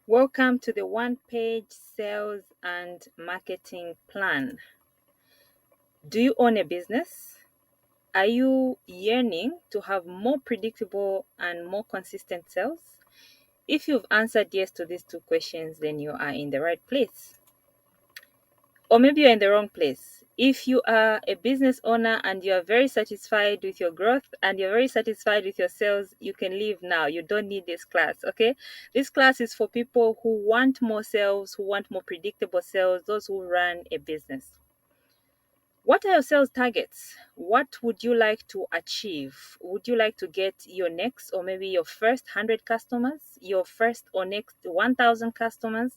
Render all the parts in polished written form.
Welcome to the one-page sales and marketing plan. Do you own a business? Are you yearning to have more predictable and more consistent sales? If you've answered yes to these two questions, then you are in the right place. Or maybe you're in the wrong place. If you are a business owner and you are very satisfied with your growth and you're very satisfied with your sales, you can leave now. You don't need this class, okay? This class is for people who want more sales, who want more predictable sales, those who run a business. What are your sales targets? What would you like to achieve? Would you like to get your next or maybe your first 100 customers, your first or next 1,000 customers?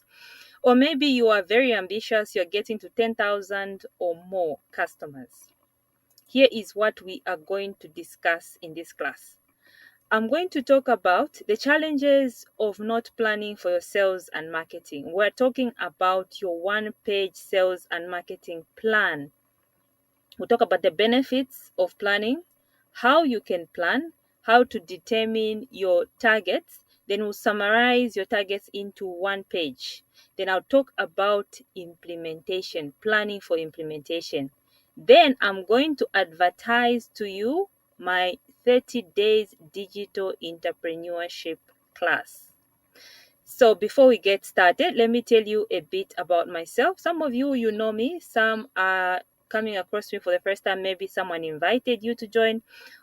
Or maybe you are very ambitious, you're getting to 10,000 or more customers. Here is what we are going to discuss in this class. I'm going to talk about the challenges of not planning for your sales and marketing. We're talking about your one-page sales and marketing plan. We'll talk about the benefits of planning, how you can plan, how to determine your targets. Then we'll summarize your targets into one page. Then I'll talk about implementation, planning for implementation. Then I'm going to advertise to you my 30 days digital entrepreneurship class. So before we get started, let me tell you a bit about myself. Some of you know me, some are coming across me for the first time. Maybe someone invited you to join,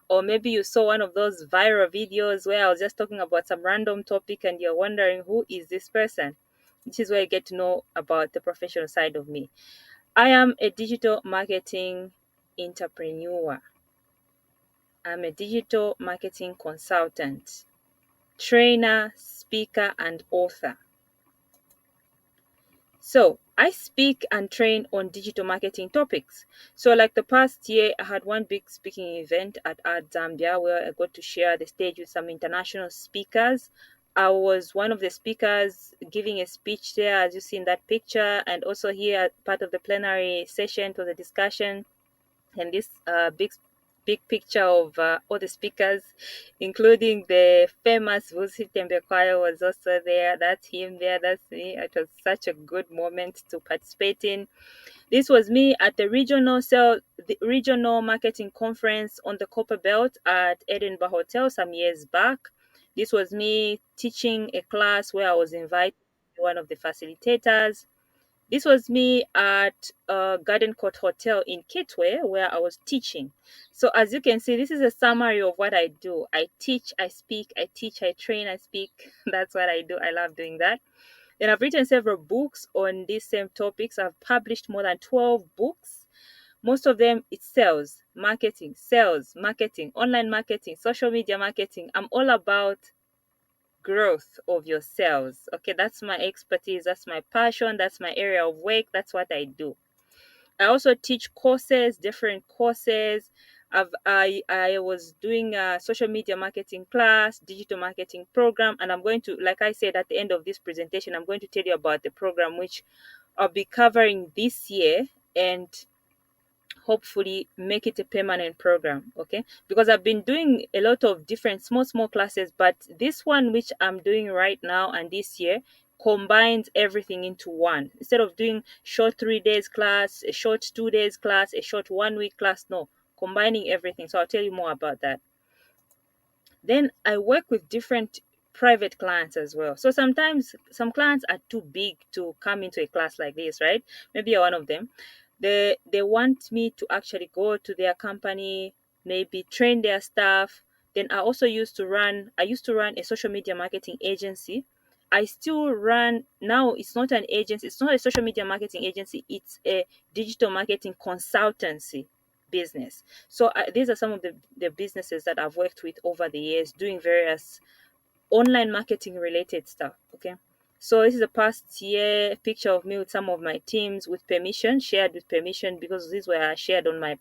or maybe you saw one of those viral videos where I was just talking about some random topic and you're wondering, who is this person? This is where you get to know about the professional side of me. I am a digital marketing entrepreneur. I'm a digital marketing consultant, trainer, speaker, and author. So I speak and train on digital marketing topics. So like the past year, I had one big speaking event at Art Zambia where I got to share the stage with some international speakers. I was one of the speakers giving a speech there, as you see in that picture, and also here part of the plenary session was a discussion, and this big picture of all the speakers, including the famous Vusi Tembekwayo was also there. That's him there. That's me. It was such a good moment to participate in. This was me at the regional marketing conference on the Copper Belt at Edinburgh Hotel some years back. This was me teaching a class where I was invited to be one of the facilitators. This was me at Garden Court Hotel in Kitwe where I was teaching. So as you can see, this is a summary of what I do. I teach, I speak, I teach, I train, I speak. That's what I do. I love doing that. Then I've written several books on these same topics. I've published more than 12 books. Most of them it's sales, marketing, online marketing, social media marketing. I'm all about growth of your sales. Okay, that's my expertise, that's my passion, that's my area of work, that's what I do. I also teach courses, different courses. I was doing a social media marketing class, digital marketing program, and I'm going to, like I said at the end of this presentation, I'm going to tell you about the program which I'll be covering this year and hopefully make it a permanent program. Okay, because I've been doing a lot of different small classes, but this one which I'm doing right now and this year combines everything into one. Instead of doing short 3 days class, a short 2 days class, a short 1 week class, no, combining everything. So I'll tell you more about that. Then I work with different private clients as well. So sometimes some clients are too big to come into a class like this, right? Maybe you're one of them. They want me to actually go to their company, maybe train their staff. Then I used to run a social media marketing agency. I still run now. It's not an agency, it's not a social media marketing agency, it's a digital marketing consultancy business. So these are some of the businesses that I've worked with over the years doing various online marketing related stuff. Okay. So this is a past year picture of me with some of my teams with permission, shared with permission, because these were shared on my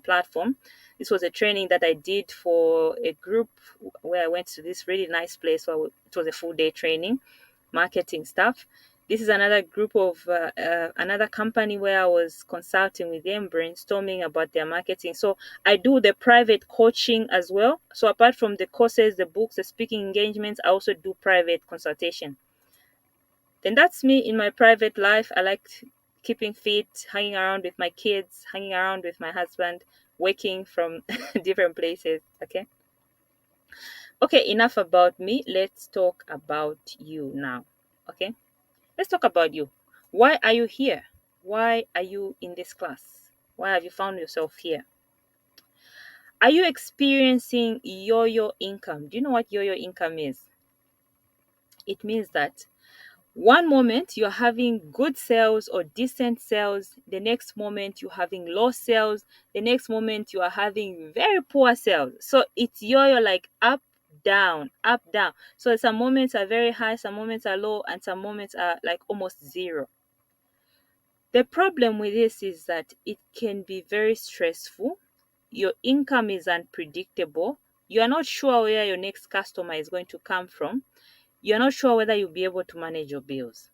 platform. This was a training that I did for a group where I went to this really nice place where it was a full day training, marketing stuff. This is another group of another company where I was consulting with them, brainstorming about their marketing. So I do the private coaching as well. So apart from the courses, the books, the speaking engagements, I also do private consultation. Then that's me in my private life. I like keeping fit, hanging around with my kids, hanging around with my husband, working from different places. Okay. Okay, enough about me. Let's talk about you now. Okay. Let's talk about you. Why are you here? Why are you in this class? Why have you found yourself here? Are you experiencing yo yo income? Do you know what yo yo income is? It means that one moment you're having good sales or decent sales, the next moment you're having low sales, the next moment you are having very poor sales. So it's yo yo, like up, down, up, down. So some moments are very high, some moments are low, and some moments are like almost zero. The problem with this is that it can be very stressful. Your income is unpredictable. You are not sure where your next customer is going to come from. You're not sure whether you'll be able to manage your bills.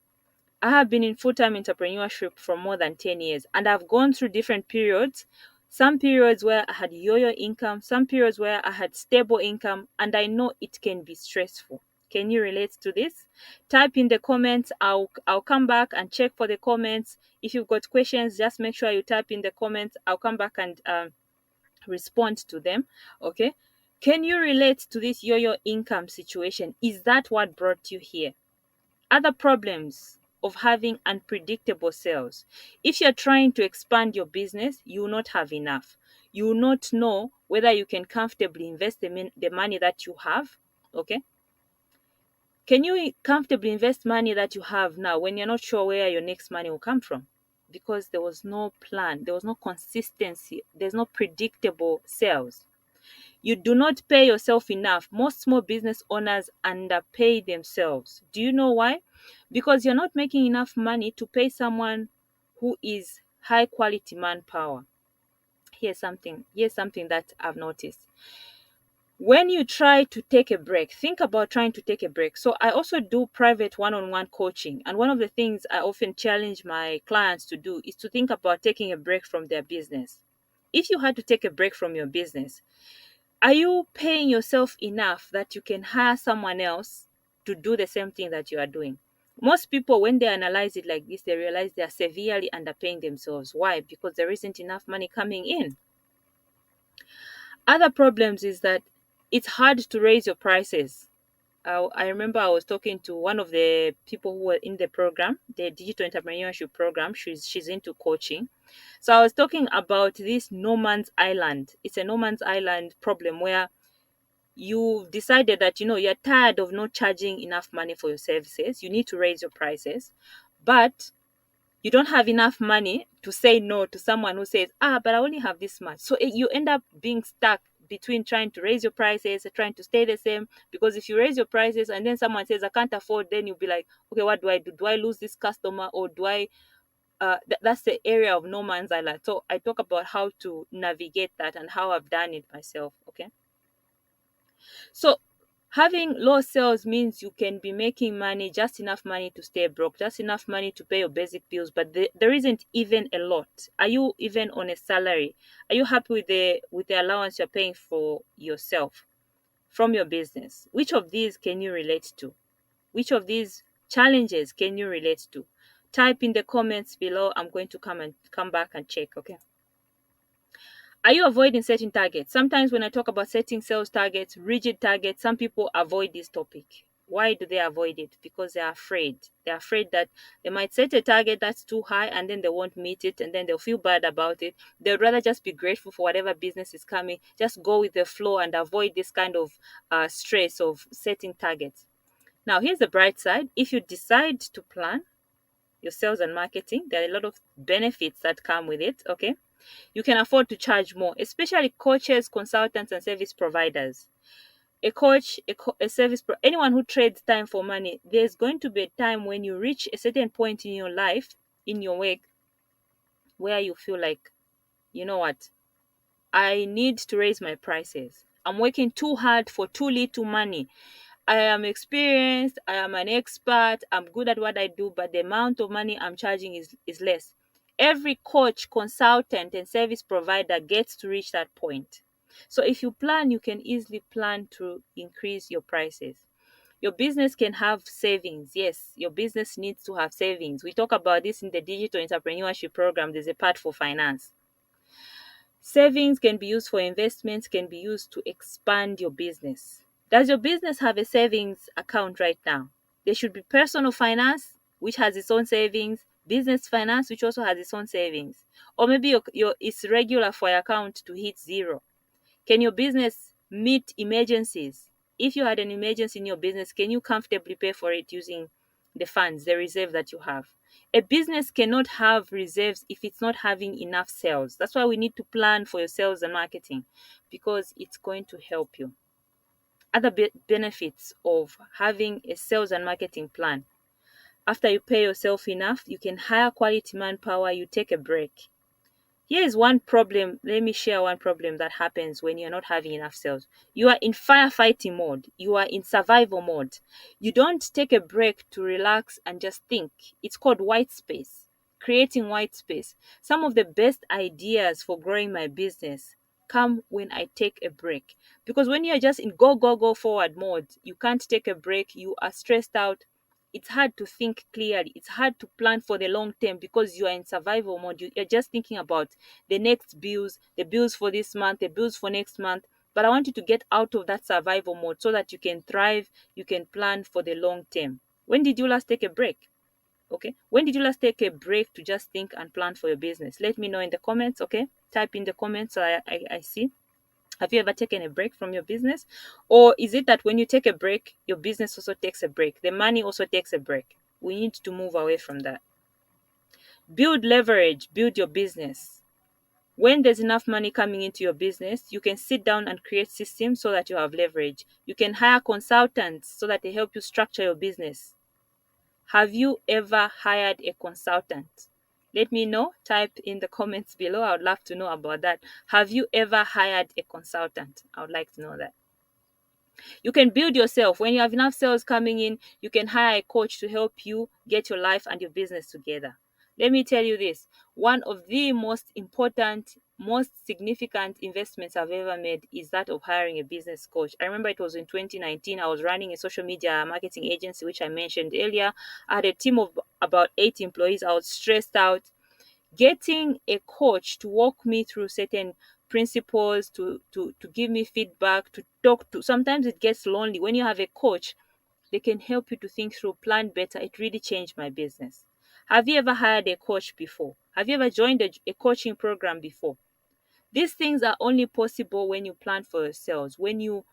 I have been in full time entrepreneurship for more than 10 years, and I've gone through different periods. Some periods where I had yo yo income, some periods where I had stable income, and I know it can be stressful. Can you relate to this? Type in the comments. I'll come back and check for the comments. If you've got questions, just make sure you type in the comments. I'll come back and respond to them. Okay. Can you relate to this yo yo income situation? Is that what brought you here? Other problems of having unpredictable sales. If you're trying to expand your business, you will not have enough. You will not know whether you can comfortably invest the money that you have. Okay. Can you comfortably invest money that you have now when you're not sure where your next money will come from? Because there was no plan, there was no consistency, there's no predictable sales. You do not pay yourself enough. Most small business owners underpay themselves. Do you know why? Because you're not making enough money to pay someone who is high quality manpower. Here's something that I've noticed. When you try to take a break, think about trying to take a break. So I also do private one-on-one coaching, and one of the things I often challenge my clients to do is to think about taking a break from their business. If you had to take a break from your business, are you paying yourself enough that you can hire someone else to do the same thing that you are doing? Most people, when they analyze it like this, they realize they are severely underpaying themselves. Why? Because there isn't enough money coming in. Other problems is that it's hard to raise your prices. I remember I was talking to one of the people who were in the program, the digital entrepreneurship program. She's into coaching. So I was talking about this no man's island. It's a no man's island problem where you decided that you're tired of not charging enough money for your services. You need to raise your prices, but you don't have enough money to say no to someone who says, but I only have this much. So you end up being stuck between trying to raise your prices and trying to stay the same. Because if you raise your prices and then someone says I can't afford, then you'll be like, okay, what do I do? Do I lose this customer, or do I that's the area of no man's island. So I talk about how to navigate that and how I've done it myself. Okay. So having low sales means you can be making money, just enough money to stay broke, just enough money to pay your basic bills, but there isn't even a lot. Are you even on a salary? Are you happy with the allowance you're paying for yourself from your business? Which of these can you relate to? Which of these challenges can you relate to? Type in the comments below. I'm going to come back and check. Okay. Are you avoiding setting targets? Sometimes when I talk about setting sales targets, rigid targets, some people avoid this topic. Why do they avoid it? Because they're afraid. They're afraid that they might set a target that's too high and then they won't meet it and then they'll feel bad about it. They'd rather just be grateful for whatever business is coming, just go with the flow and avoid this kind of stress of setting targets. Now, here's the bright side. If you decide to plan your sales and marketing, there are a lot of benefits that come with it. Okay. You can afford to charge more, especially coaches, consultants, and service providers. A coach, anyone who trades time for money, there's going to be a time when you reach a certain point in your life, in your work, where you feel like, you know what, I need to raise my prices. I'm working too hard for too little money. I am experienced, I am an expert, I'm good at what I do, but the amount of money I'm charging is less. Every coach, consultant, and service provider gets to reach that point. So if you plan, you can easily plan to increase your prices. Your business can have savings. Yes, your business needs to have savings. We talk about this in the digital entrepreneurship program. There's a part for finance. Savings can be used for investments, can be used to expand your business. Does your business have a savings account right now? There should be personal finance, which has its own savings, business finance, which also has its own savings. Or maybe it's regular for your account to hit zero. Can your business meet emergencies? If you had an emergency in your business, can you comfortably pay for it using the funds, the reserve that you have? A business cannot have reserves if it's not having enough sales. That's why we need to plan for your sales and marketing, because it's going to help you. Other benefits of having a sales and marketing plan: after you pay yourself enough, you can hire quality manpower, you take a break. Here's one problem. Let me share one problem that happens when you're not having enough sales. You are in firefighting mode. You are in survival mode. You don't take a break to relax and just think. It's called white space. Creating white space. Some of the best ideas for growing my business come when I take a break. Because when you're just in go, go, go forward mode, you can't take a break. You are stressed out. It's hard to think clearly. It's hard to plan for the long term because you are in survival mode. You're just thinking about the next bills, the bills for this month, the bills for next month. But I want you to get out of that survival mode so that you can thrive, you can plan for the long term. When did you last take a break? Okay. When did you last take a break to just think and plan for your business? Let me know in the comments. Okay. Type in the comments so I see. Have you ever taken a break from your business? Or is it that when you take a break, your business also takes a break? The money also takes a break. We need to move away from that. Build leverage, build your business. When there's enough money coming into your business, you can sit down and create systems so that you have leverage. You can hire consultants so that they help you structure your business. Have you ever hired a consultant? Let me know. Type in the comments below. I would love to know about that. Have you ever hired a consultant? I would like to know that. You can build yourself. When you have enough sales coming in, you can hire a coach to help you get your life and your business together. Let me tell you this: one of the most important, most significant investments I've ever made is that of hiring a business coach. I remember it was in 2019. I was running a social media marketing agency, which I mentioned earlier. I had a team of about 8 employees. I was stressed out. Getting a coach to walk me through certain principles, to give me feedback, to talk to, sometimes it gets lonely. When you have a coach, they can help you to think through, plan better. It really changed my business. Have you ever hired a coach before? Have you ever joined a coaching program before? These things are only possible when you plan for yourselves, when you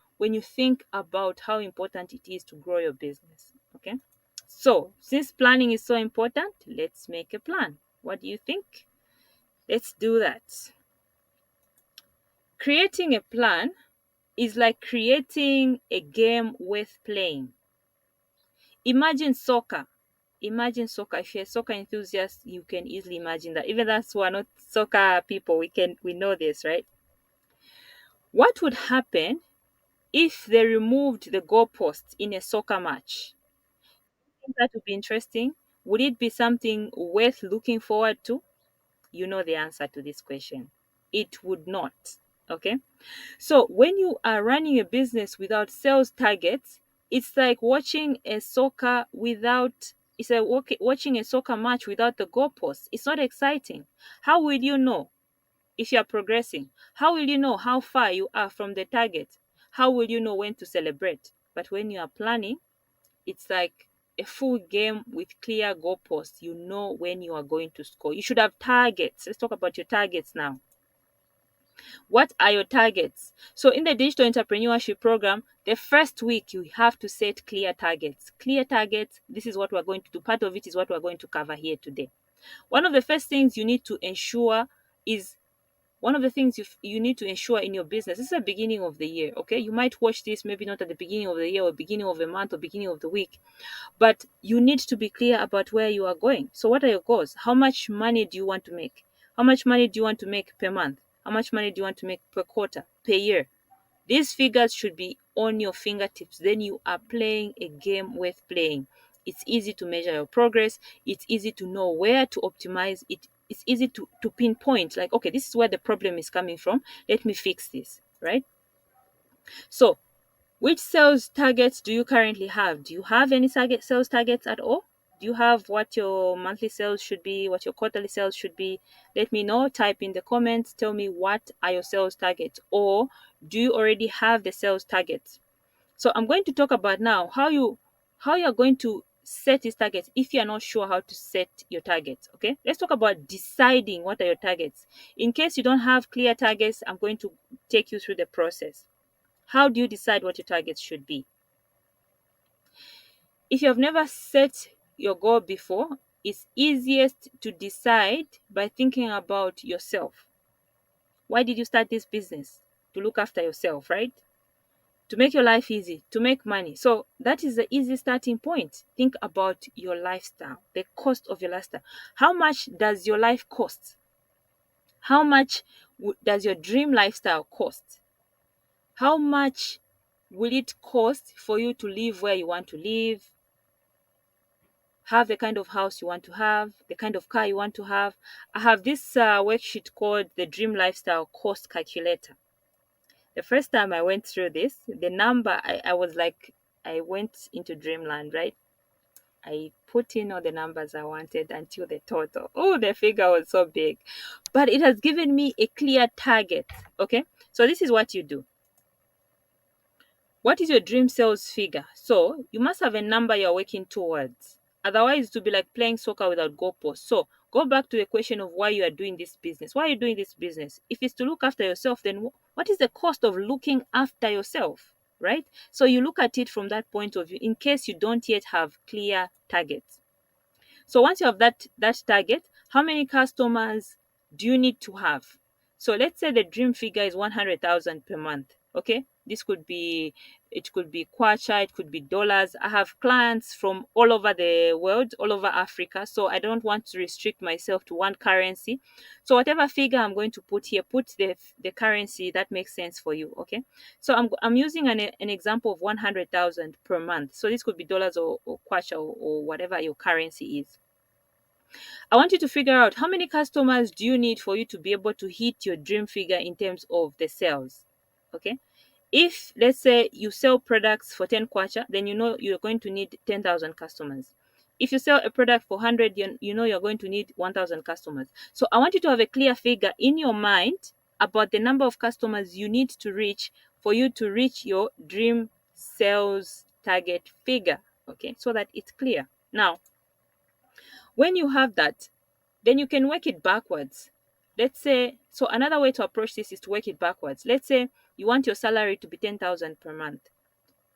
think about how important it is to grow your business. Okay. So, since planning is so important, let's make a plan. What do you think? Let's do that. Creating a plan is like creating a game worth playing. Imagine soccer. Imagine soccer. If you're a soccer enthusiast, you can easily imagine that. Even us who are not soccer people, we know this, right? What would happen if they removed the goalposts in a soccer match? I think that would be interesting. Would it be something worth looking forward to? You know the answer to this question. It would not. Okay. So when you are running a business without sales targets, it's like watching a soccer without it's like watching a soccer match without the goalposts. It's not exciting. How will you know if you are progressing? How will you know how far you are from the target? How will you know when to celebrate? But when you are planning, it's like a full game with clear goalposts. You know when you are going to score. You should have targets. Let's talk about your targets now. What are your targets? So in the digital entrepreneurship program, the first week you have to set clear targets. Clear targets, this is what we're going to do. Part of it is what we're going to cover here today. One of the first things you need to ensure is one of the things you need to ensure in your business. This is the beginning of the year, okay? You might watch this maybe not at the beginning of the year or beginning of the month or beginning of the week, but you need to be clear about where you are going. So what are your goals? How much money do you want to make? How much money do you want to make per month? How much money do you want to make per quarter, per year? These figures should be on your fingertips. Then you are playing a game worth playing. It's easy to measure your progress. It's easy to know where to optimize it. It's easy to pinpoint, like, okay, this is where the problem is coming from. Let me fix this, right? So Which sales targets do you currently have? Do you have any sales targets at all? Do you have what your monthly sales should be, what your quarterly sales should be? Let me know. Type in the comments. Tell me what are your sales targets, or do you already have the sales targets? So I'm going to talk about now how you're going to set these targets if you're not sure how to set your targets. Okay, let's talk about deciding what are your targets. In case you don't have clear targets, I'm going to take you through the process. How do you decide what your targets should be? If you have never set your goal before, it's easiest to decide by thinking about yourself. Why did you start this business? To look after yourself, right? To make your life easy, to make money. So that is the easy starting point. Think about your lifestyle, the cost of your lifestyle. How much does your life cost? How much does your dream lifestyle cost? How much will it cost for you to live where you want to live, have the kind of house you want to have, the kind of car you want to have? I have this worksheet called the Dream Lifestyle Cost Calculator. The first time I went through this, the number, I was like, I went into dreamland, right? I put in all the numbers I wanted until the total. Oh, the figure was so big. But it has given me a clear target. Okay. So this is what you do. What is your dream sales figure? So you must have a number you're working towards. Otherwise, it will be like playing soccer without goalposts. So go back to the question of why you are doing this business. Why are you doing this business? If it's to look after yourself, then what is the cost of looking after yourself? Right? So you look at it from that point of view in case you don't yet have clear targets. So once you have that target, how many customers do you need to have? So let's say the dream figure is 100,000 per month. Okay, this could be, it could be kwacha, it could be dollars. I have clients from all over the world, all over Africa, so I don't want to restrict myself to one currency. So whatever figure I'm going to put here, put the currency that makes sense for you. Okay, so I'm using an example of 100,000 per month. So this could be dollars or kwacha or whatever your currency is. I want you to figure out how many customers do you need for you to be able to hit your dream figure in terms of the sales. Okay. If let's say you sell products for 10 kwacha, then you know you're going to need 10,000 customers. If you sell a product for 100, you know you're going to need 1,000 customers. So I want you to have a clear figure in your mind about the number of customers you need to reach for you to reach your dream sales target figure. Okay, so that it's clear. Now, when you have that, then you can work it backwards. Let's say, so another way to approach this is to work it backwards. Let's say you want your salary to be 10,000 per month.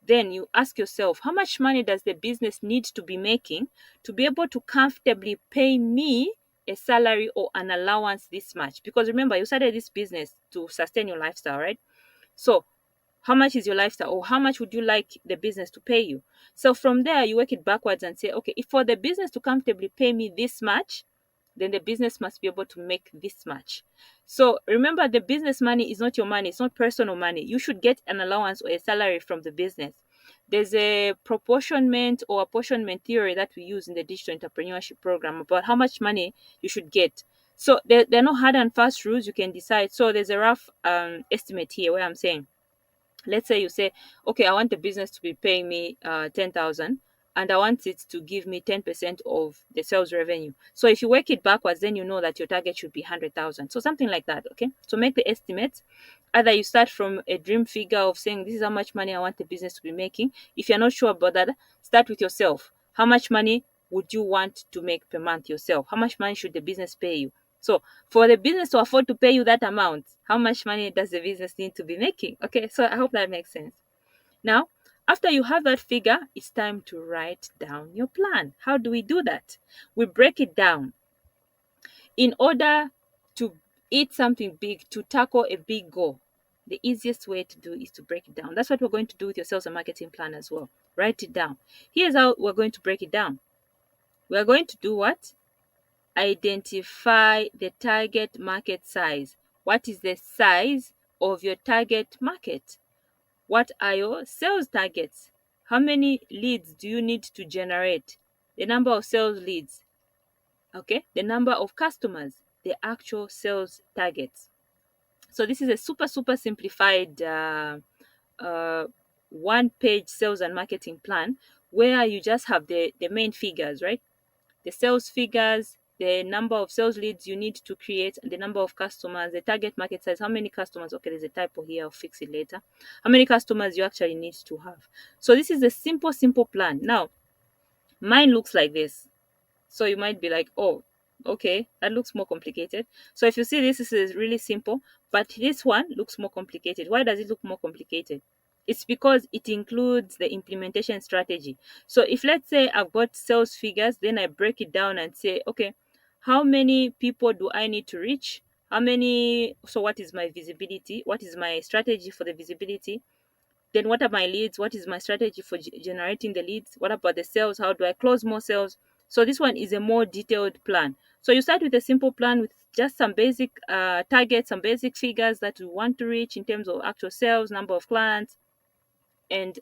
Then you ask yourself, how much money does the business need to be making to be able to comfortably pay me a salary or an allowance this much? Because remember, you started this business to sustain your lifestyle, right? So how much is your lifestyle, or how much would you like the business to pay you? So from there, you work it backwards and say, okay, if for the business to comfortably pay me this much, then the business must be able to make this much. So remember, the business money is not your money, it's not personal money. You should get an allowance or a salary from the business. There's a proportionment or apportionment theory that we use in the digital entrepreneurship program about how much money you should get. So there are no hard and fast rules. You can decide. So there's a rough estimate here where I'm saying, let's say you say, okay, I want the business to be paying me 10,000, and I want it to give me 10% of the sales revenue. So if you work it backwards, then you know that your target should be 100,000. So something like that. Okay, so make the estimates. Either you start from a dream figure of saying, this is how much money I want the business to be making. If you're not sure about that, start with yourself. How much money would you want to make per month yourself? How much money should the business pay you? So for the business to afford to pay you that amount, how much money does the business need to be making? Okay, so I hope that makes sense. Now, after you have that figure, it's time to write down your plan. How do we do that? We break it down. In order to eat something big, to tackle a big goal, the easiest way to do is to break it down. That's what we're going to do with your sales and marketing plan as well. Write it down. Here's how we're going to break it down. We're going to do what? Identify the target market size. What is the size of your target market? What are your sales targets? How many leads do you need to generate? The number of sales leads. Okay, the number of customers, the actual sales targets. So this is a super simplified one page sales and marketing plan where you just have the main figures, right? The sales figures, the number of sales leads you need to create, the number of customers, the target market size, how many customers, okay, there's a typo here, I'll fix it later, how many customers you actually need to have. So this is a simple plan. Now, mine looks like this. So you might be like, oh, okay, that looks more complicated. So if you see this is really simple, but this one looks more complicated. Why does it look more complicated? It's because it includes the implementation strategy. So if, let's say, I've got sales figures, then I break it down and say, okay, how many people do I need to reach? How many? So what is my visibility? What is my strategy for the visibility? Then what are my leads? What is my strategy for generating the leads? What about the sales? How do I close more sales? So this one is a more detailed plan. So you start with a simple plan with just some basic targets, some basic figures that you want to reach in terms of actual sales, number of clients, and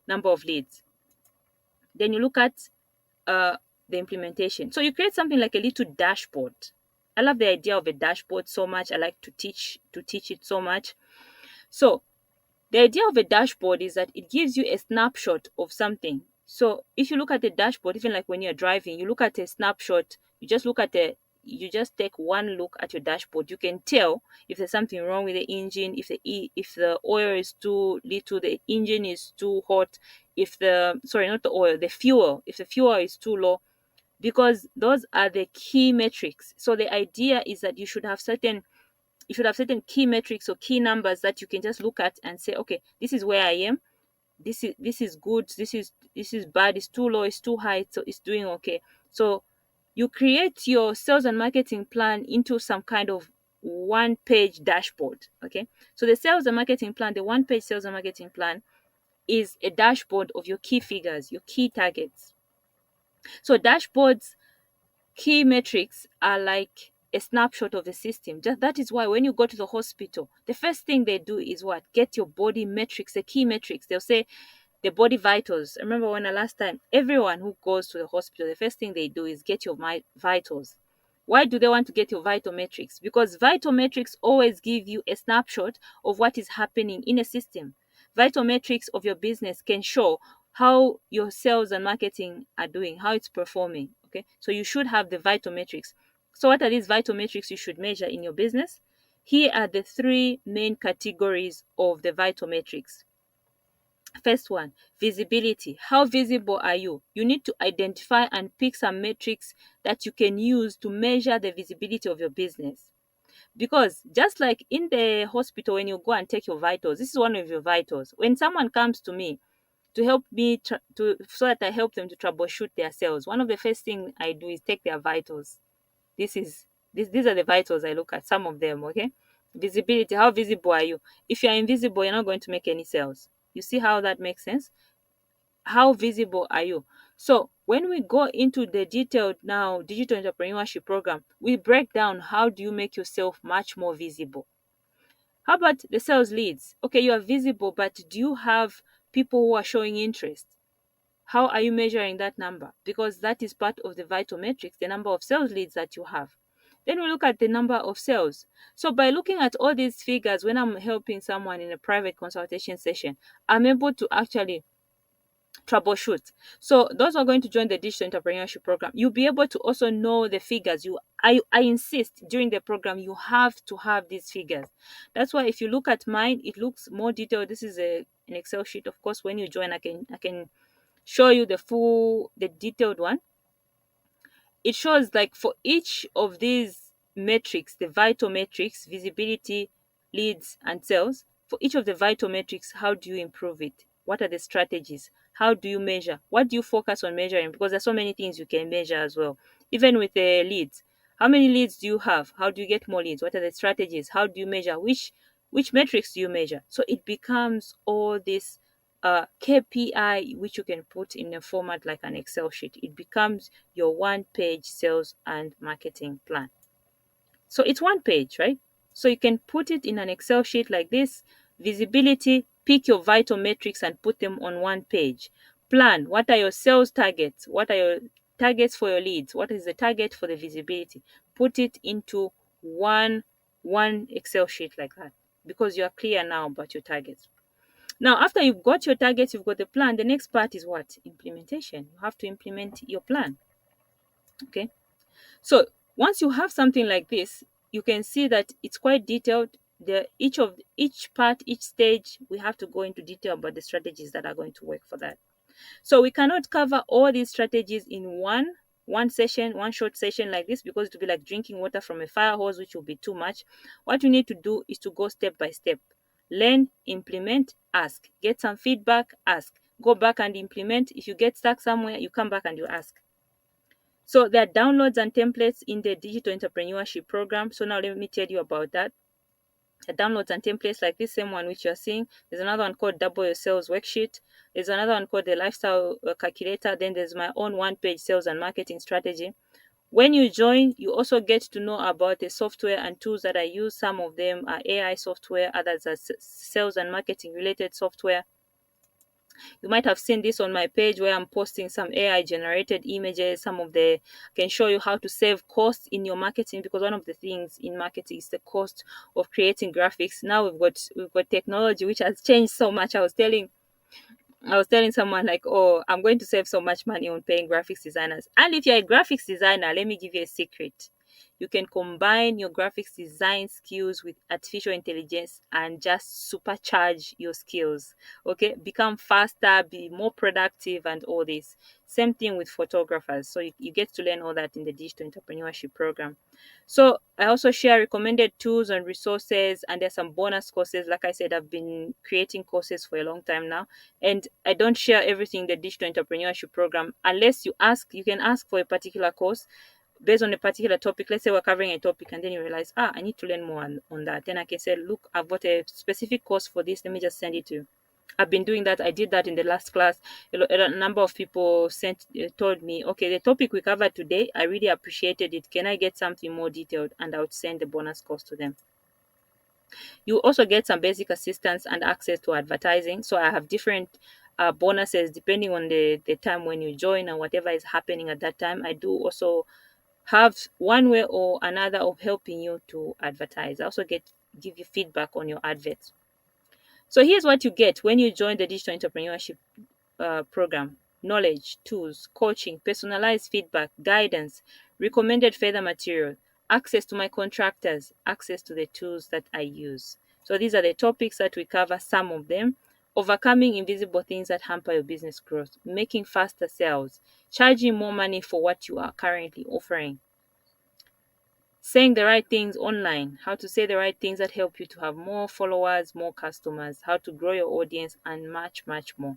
number of leads. Then you look at uh, the implementation. So you create something like a little dashboard. I love the idea of a dashboard so much. I like to teach it so much. So the idea of a dashboard is that it gives you a snapshot of something. So if you look at the dashboard, even like when you're driving, you look at a snapshot, you just take one look at your dashboard. You can tell if there's something wrong with the engine, if the oil is too little, the engine is too hot, if the sorry, not the oil, the fuel, if the fuel is too low, because those are the key metrics. So the idea is that you should have certain key metrics or key numbers that you can just look at and say, okay, this is where I am. This is good. This is bad. It's too low. It's too high. So it's doing okay. So you create your sales and marketing plan into some kind of one-page dashboard. Okay. So the sales and marketing plan, the one-page sales and marketing plan, is a dashboard of your key figures, your key targets. So dashboards key metrics are like a snapshot of the system. Just that is why when you go to the hospital, the first thing they do is what? Get your body metrics, the key metrics. They'll say the body vitals. I remember when the last time everyone who goes to the hospital, the first thing they do is get your vitals. Why do they want to get your vital metrics? Because vital metrics always give you a snapshot of what is happening in a system. Vital metrics of your business can show how your sales and marketing are doing, how it's performing. Okay, so you should have the vital metrics. So, what are these vital metrics you should measure in your business? Here are the three main categories of the vital metrics. First one, visibility. How visible are you? You need to identify and pick some metrics that you can use to measure the visibility of your business. Because just like in the hospital, when you go and take your vitals, this is one of your vitals. When someone comes to me to help me so that I help them to troubleshoot their cells, one of the first things I do is take their vitals. These are the vitals I look at, some of them. Okay, visibility. How visible are you? If you're invisible, you're not going to make any sales. You see how that makes sense? How visible are you? So when we go into the detailed now digital entrepreneurship program, we break down how do you make yourself much more visible. How about the sales leads? Okay, you are visible, but do you have people who are showing interest? How are you measuring that number? Because that is part of the vital metrics, the number of sales leads that you have. Then we look at the number of sales. So by looking at all these figures, when I'm helping someone in a private consultation session, I'm able to actually troubleshoot. So those who are going to join the digital entrepreneurship program, you'll be able to also know the figures. I insist during the program you have to have these figures. That's why if you look at mine, it looks more detailed. This is an Excel sheet. Of course, when you join, I can show you the detailed one. It shows like for each of these metrics, the vital metrics, visibility, leads, and sales, for each of the vital metrics, how do you improve it? What are the strategies? How do you measure? What do you focus on measuring? Because there's so many things you can measure as well. Even with the leads, how many leads do you have? How do you get more leads? What are the strategies? How do you measure? Which metrics do you measure? So it becomes all this KPI, which you can put in a format like an Excel sheet. It becomes your one page sales and marketing plan. So it's one page, right? So you can put it in an Excel sheet like this. Visibility, pick your vital metrics and put them on one page. Plan, what are your sales targets? What are your targets for your leads? What is the target for the visibility? Put it into one Excel sheet like that because you are clear now about your targets. Now, after you've got your targets, you've got the plan, the next part is what? Implementation. You have to implement your plan. Okay. So once you have something like this, you can see that it's quite detailed. Each part, each stage, we have to go into detail about the strategies that are going to work for that. So we cannot cover all these strategies in one session, one short session like this, because it will be like drinking water from a fire hose, which will be too much. What you need to do is to go step by step. Learn, implement, ask. Get some feedback, ask. Go back and implement. If you get stuck somewhere, you come back and you ask. So there are downloads and templates in the digital entrepreneurship program. So now let me tell you about that. The downloads and templates like this same one which you're seeing. There's another one called Double Your Sales Worksheet. There's another one called the Lifestyle Calculator. Then there's my own one-page sales and marketing strategy. When you join, you also get to know about the software and tools that I use. Some of them are AI software, others are sales and marketing related software. You might have seen this on my page where I'm posting some AI generated images. Some of the can show you how to save costs in your marketing, because one of the things in marketing is the cost of creating graphics. Now we've got technology which has changed so much. I was telling someone like, oh, I'm going to save so much money on paying graphics designers. And if you're a graphics designer, let me give you a secret. You can combine your graphics design skills with artificial intelligence and just supercharge your skills. Okay, become faster, be more productive, and all this. Same thing with photographers. So you get to learn all that in the digital entrepreneurship program. So I also share recommended tools and resources, and there's some bonus courses. Like I said, I've been creating courses for a long time now, and I don't share everything in the digital entrepreneurship program unless you ask. You can ask for a particular course based on a particular topic. Let's say we're covering a topic and then you realize, I need to learn more on that. Then I can say, look, I've got a specific course for this. Let me just send it to you. I've been doing that. I did that in the last class. A number of people told me, okay, the topic we covered today, I really appreciated it. Can I get something more detailed? And I would send the bonus course to them. You also get some basic assistance and access to advertising. So I have different bonuses depending on the time when you join and whatever is happening at that time. I do also have one way or another of helping you to advertise. I also give you feedback on your adverts. So here's what you get when you join the digital entrepreneurship program: knowledge, tools, coaching, personalized feedback, guidance, recommended further material, access to my contractors, access to the tools that I use. So these are the topics that we cover, some of them. Overcoming invisible things that hamper your business growth, making faster sales, charging more money for what you are currently offering, saying the right things online, how to say the right things that help you to have more followers, more customers, how to grow your audience, and much, much more.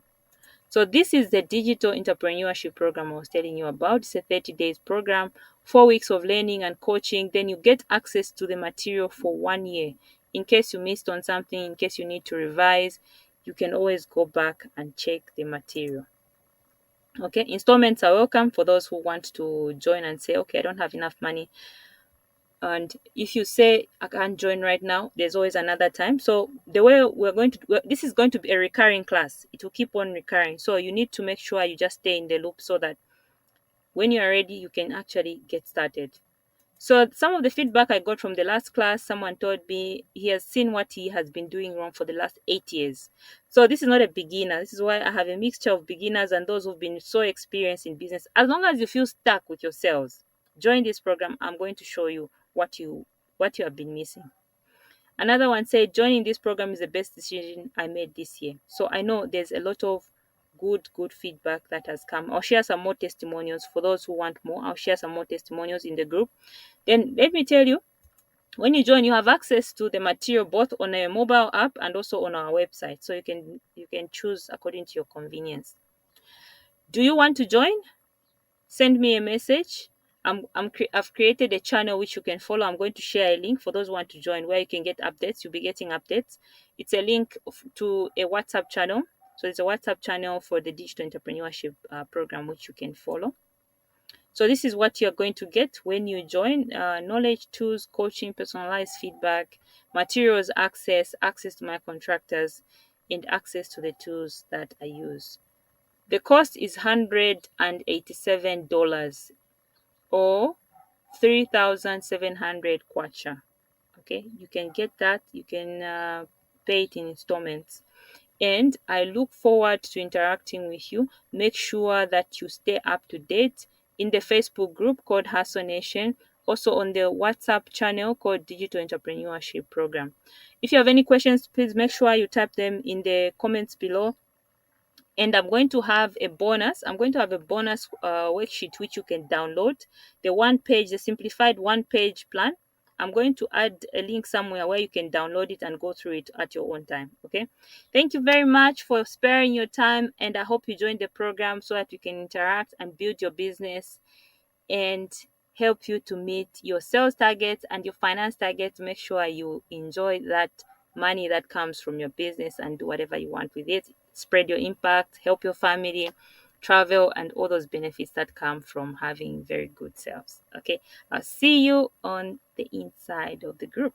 So this is the digital entrepreneurship program I was telling you about. It's a 30 days program, 4 weeks of learning and coaching. Then you get access to the material for 1 year. In case you missed on something, in case you need to revise, you can always go back and check the material. Okay, installments are welcome for those who want to join and say, okay, I don't have enough money. And if you say I can't join right now, there's always another time. So the way this is going to be a recurring class. It will keep on recurring. So you need to make sure you just stay in the loop so that when you are ready, you can actually get started. So some of the feedback I got from the last class, someone told me he has seen what he has been doing wrong for the last 8 years. So this is not a beginner. This is why I have a mixture of beginners and those who've been so experienced in business. As long as you feel stuck with your sales, join this program. I'm going to show you what you have been missing. Another one said, joining this program is the best decision I made this year. So I know there's a lot of good feedback that has come. I'll share some more testimonials for those who want more. I'll share some more testimonials in the group. Then let me tell you, when you join, you have access to the material both on a mobile app and also on our website. So you can choose according to your convenience. Do you want to join? Send me a message. I've created a channel which you can follow. I'm going to share a link for those who want to join, where you can get updates. You'll be getting updates. It's a link to a WhatsApp channel. So it's a WhatsApp channel for the digital entrepreneurship program, which you can follow. So this is what you're going to get when you join: knowledge, tools, coaching, personalized feedback, materials, access to my contractors, and access to the tools that I use. The cost is $187 or 3,700 kwacha. Okay, you can get that. You can pay it in installments. and I look forward to interacting with you. Make sure that you stay up to date in the Facebook group called Hustle Nation, also on the WhatsApp channel called Digital Entrepreneurship Program. If you have any questions, please make sure you type them in the comments below. And I'm going to have a bonus. I'm going to have a bonus worksheet which you can download. The simplified one page plan. I'm going to add a link somewhere where you can download it and go through it at your own time. Okay. Thank you very much for sparing your time, and I hope you join the program so that you can interact and build your business and help you to meet your sales targets and your finance targets. Make sure you enjoy that money that comes from your business and do whatever you want with it. Spread your impact, help your family, travel, and all those benefits that come from having very good sales. Okay, I'll see you on the inside of the group.